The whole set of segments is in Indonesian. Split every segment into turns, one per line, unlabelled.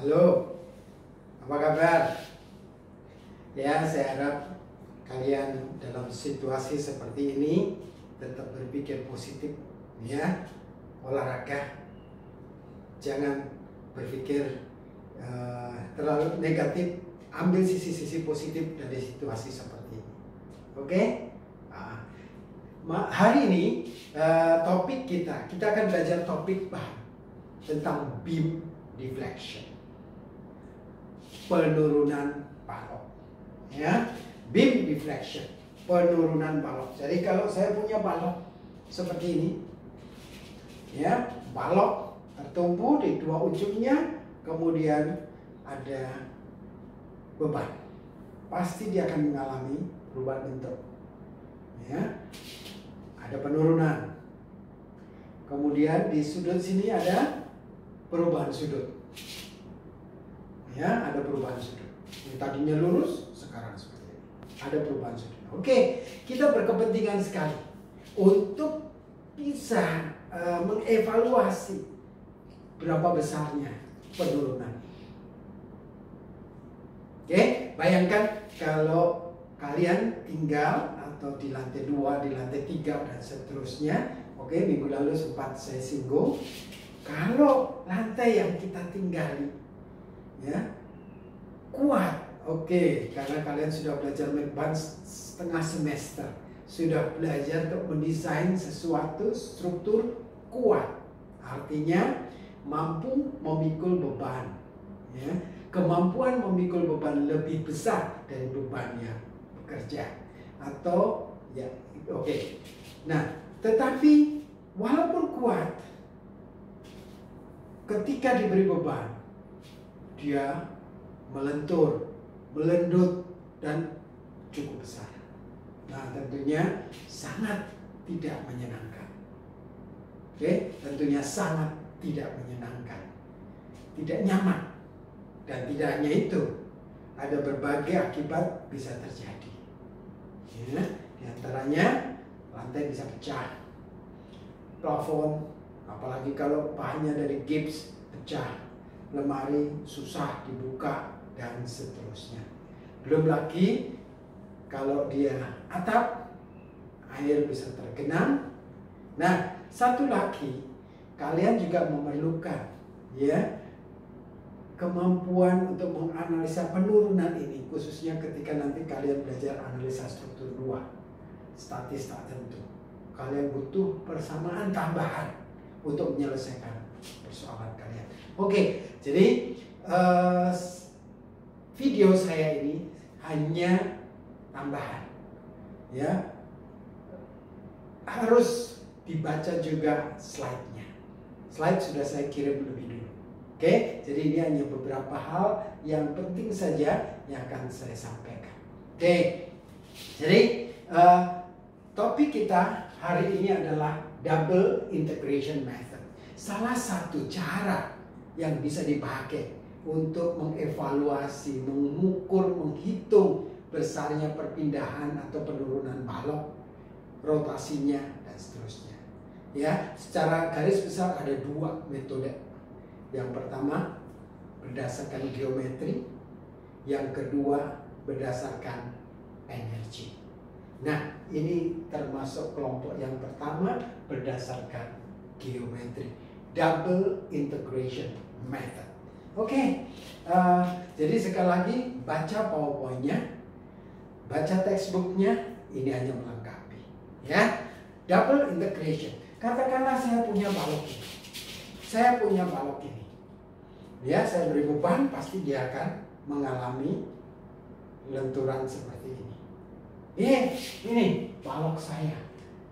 Halo, apa kabar? Ya, saya harap kalian dalam situasi seperti ini tetap berpikir positif, ya. Olahraga, jangan berpikir terlalu negatif. Ambil sisi-sisi positif dari situasi seperti ini. Oke? Hari ini topik kita akan belajar topik tentang beam deflection, penurunan balok, ya. Beam deflection, penurunan balok. Jadi kalau saya punya balok seperti ini, ya, balok tertumpu di dua ujungnya, kemudian ada beban, pasti dia akan mengalami perubahan bentuk, ya. Ada penurunan, kemudian di sudut sini ada perubahan sudut, ya, ada perubahan sudut. Yang tadinya lurus, sekarang seperti ini, ada perubahan sudut. Oke, kita berkepentingan sekali untuk bisa mengevaluasi berapa besarnya penurunan. Oke, bayangkan kalau kalian tinggal atau di lantai 2, di lantai 3 dan seterusnya. Oke, minggu lalu sempat saya singgung, kalau lantai yang kita tinggali, ya, kuat. Oke, karena kalian sudah belajar advance setengah semester, sudah belajar untuk mendesain sesuatu struktur kuat, artinya mampu memikul beban, ya. Kemampuan memikul beban lebih besar dari bebannya bekerja, atau ya, oke. Nah, tetapi walaupun kuat, ketika diberi beban, dia melentur, melendut, dan cukup besar. Nah, tentunya sangat tidak menyenangkan. Oke, tentunya sangat tidak menyenangkan, tidak nyaman. Dan tidak hanya itu, ada berbagai akibat bisa terjadi, ya. Di antaranya lantai bisa pecah, plafon, apalagi kalau bahannya dari gips, pecah, lemari susah dibuka, dan seterusnya. Belum lagi kalau dia atap, air bisa tergenang. Nah, satu lagi, kalian juga memerlukan, ya, kemampuan untuk menganalisa penurunan ini, khususnya ketika nanti kalian belajar analisa struktur 2, statis tak tentu. Kalian butuh persamaan tambahan untuk menyelesaikan persoalan kalian. Oke, jadi video saya ini hanya tambahan, ya. Harus dibaca juga slide-nya. Slide sudah saya kirim lebih dulu. Oke, jadi ini hanya beberapa hal yang penting saja yang akan saya sampaikan. Oke, jadi topik kita hari ini adalah double integration method. Salah satu cara yang bisa dipakai untuk mengevaluasi, mengukur, menghitung besarnya perpindahan atau penurunan balok, rotasinya, dan seterusnya. Ya, secara garis besar ada dua metode. Yang pertama berdasarkan geometri, yang kedua berdasarkan energi. Nah, ini termasuk kelompok yang pertama berdasarkan geometri, double integration method. Oke, jadi sekali lagi baca PowerPoint-nya, baca textbook-nya, ini hanya melengkapi, ya. Double integration. Katakanlah saya punya balok ini. Saya punya balok ini, ya, saya beri beban, pasti dia akan mengalami lenturan seperti ini. Ini balok saya,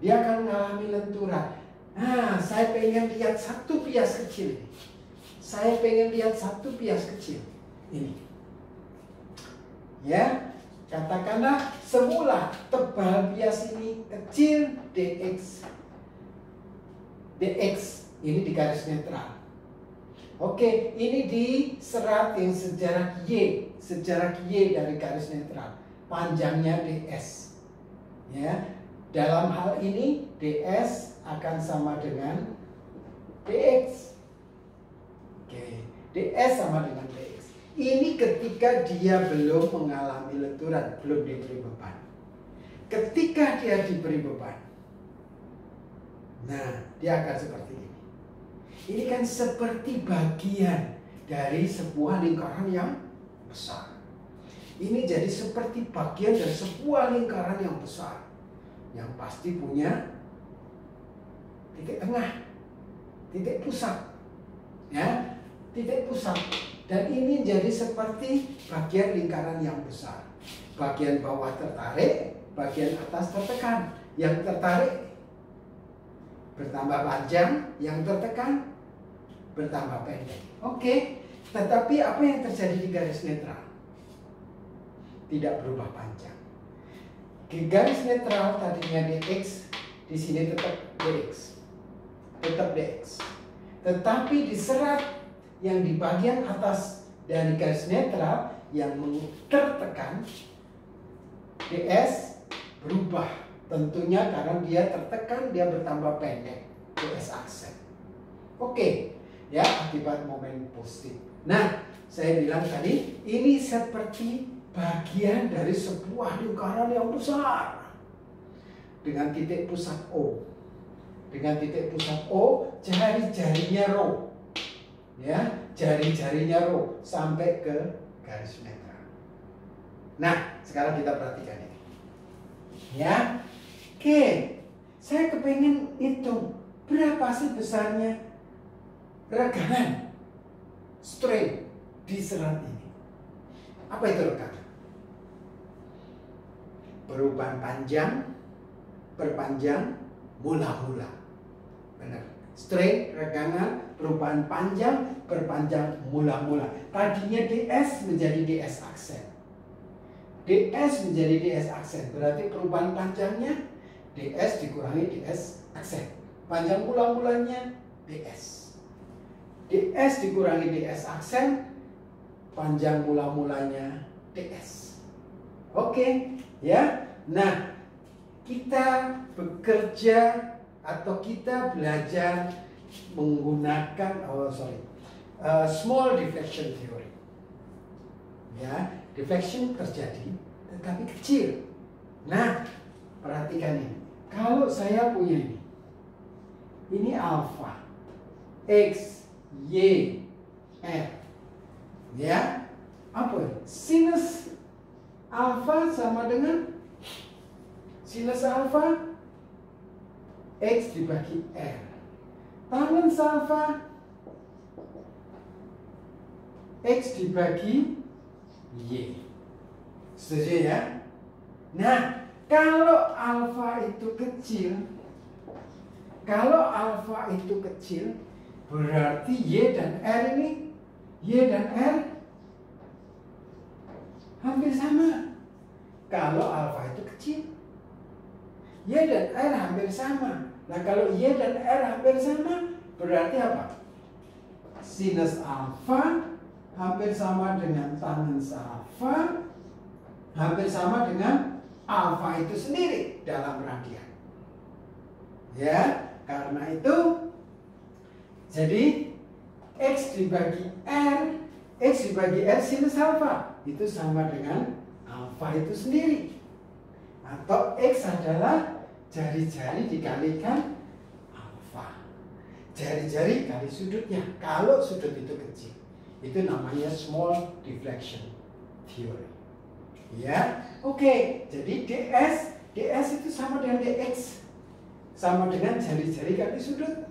dia akan mengalami lenturan. Nah, saya pengen lihat satu bias kecil. Saya pengen lihat satu bias kecil ini, ya. Katakanlah semula tebal bias ini kecil dx ini di garis netral. Oke, ini di serat yang sejarak Y dari garis netral, panjangnya ds, ya. Dalam hal ini ds akan sama dengan dx. Oke, ds sama dengan dx. Ini ketika dia belum mengalami lenturan, belum diberi beban. Ketika dia diberi beban, nah dia akan seperti ini. Ini kan seperti bagian dari sebuah lingkaran yang besar. Ini jadi seperti bagian dari sebuah lingkaran yang besar, yang pasti punya titik tengah, titik pusat, ya, titik pusat. Dan ini jadi seperti bagian lingkaran yang besar. Bagian bawah tertarik, bagian atas tertekan. Yang tertarik bertambah panjang, yang tertekan bertambah pendek. Oke, tetapi apa yang terjadi di garis netral? Tidak berubah panjang. Di garis netral tadinya dx, di sini tetap dx. Tetap dx. Tetapi di serat yang di bagian atas dari garis netral yang tertekan, ds berubah. Tentunya karena dia tertekan, dia bertambah pendek, ds aksen. Oke, ya, akibat momen positif. Nah, saya bilang tadi, ini seperti bagian dari sebuah lingkaran yang besar dengan titik pusat O. Dengan titik pusat O, jari-jarinya rho, ya, jari-jarinya rho sampai ke garis netral. Nah, sekarang kita perhatikan ini, ya. Oke, saya kepengen hitung berapa sih besarnya regangan strain di serat ini. Apa itu regangan? Perubahan panjang, perpanjang, mula-mula. Benar. Strain, regangan, perubahan panjang, perpanjang, mula-mula. Tadinya ds menjadi ds aksen. ds menjadi ds aksen. Berarti perubahan panjangnya ds dikurangi ds aksen. Panjang mula-mulanya ds. ds dikurangi ds aksen, panjang mula-mulanya ds. Oke, ya. Nah, kita bekerja atau kita belajar menggunakan small deflection theory. Ya, deflection terjadi tetapi kecil. Nah, perhatikan ini. Kalau saya punya ini alfa, x, y, r, ya, apa? Sinus alfa sama dengan sinus alfa x dibagi r. Tangens alfa x dibagi y. Setuju ya? Nah, kalau alfa itu kecil, berarti y dan r ini, y dan r hampir sama. Kalau alfa itu kecil, y dan r hampir sama. Nah, kalau y dan r hampir sama, berarti apa? Sinus alfa hampir sama dengan tangens alfa, hampir sama dengan alfa itu sendiri dalam radian. Ya, karena itu jadi x dibagi r sinus alfa itu sama dengan alfa itu sendiri. Atau x adalah jari-jari dikalikan alfa. Jari-jari kali sudutnya. Kalau sudut itu kecil, itu namanya small deflection theory. Ya, oke. Jadi ds itu sama dengan dx, sama dengan jari-jari kali sudut.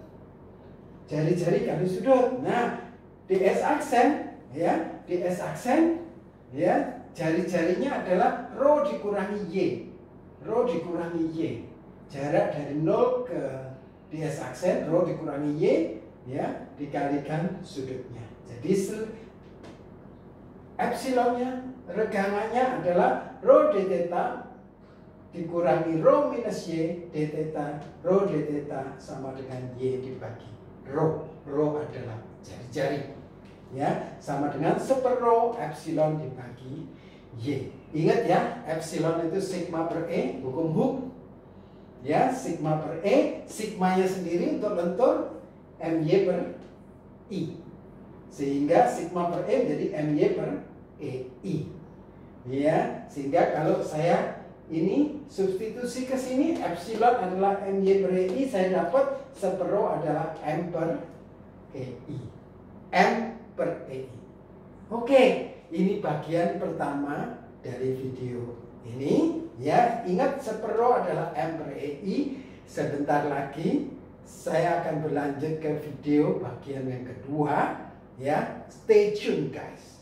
Jari-jari kali sudut. Nah, ds aksen, ya, ds aksen, ya, jari-jarinya adalah rho dikurangi y. Rho dikurangi y. Jarak dari 0 ke ds aksen, rho dikurangi y, ya, dikalikan sudutnya. Jadi epsilonnya, regangannya adalah rho d theta dikurangi rho minus y d theta. Rho d theta sama dengan y dibagi rho. Rho adalah jari-jari, ya, sama dengan seper-rho epsilon dibagi y. Ingat ya, epsilon itu sigma per e, hukum Hooke. Ya, sigma per e, sigmanya sendiri untuk lentur my per i. Sehingga sigma per E menjadi MY per EI. Ya, sehingga kalau saya ini substitusi ke sini, epsilon adalah MY per EI, saya dapat separuh adalah M per EI. M per EI. Oke, ini bagian pertama dari video ini. Ya, ingat separuh adalah M per EI. Sebentar lagi saya akan berlanjut ke video bagian yang kedua. Ya, stay tune guys.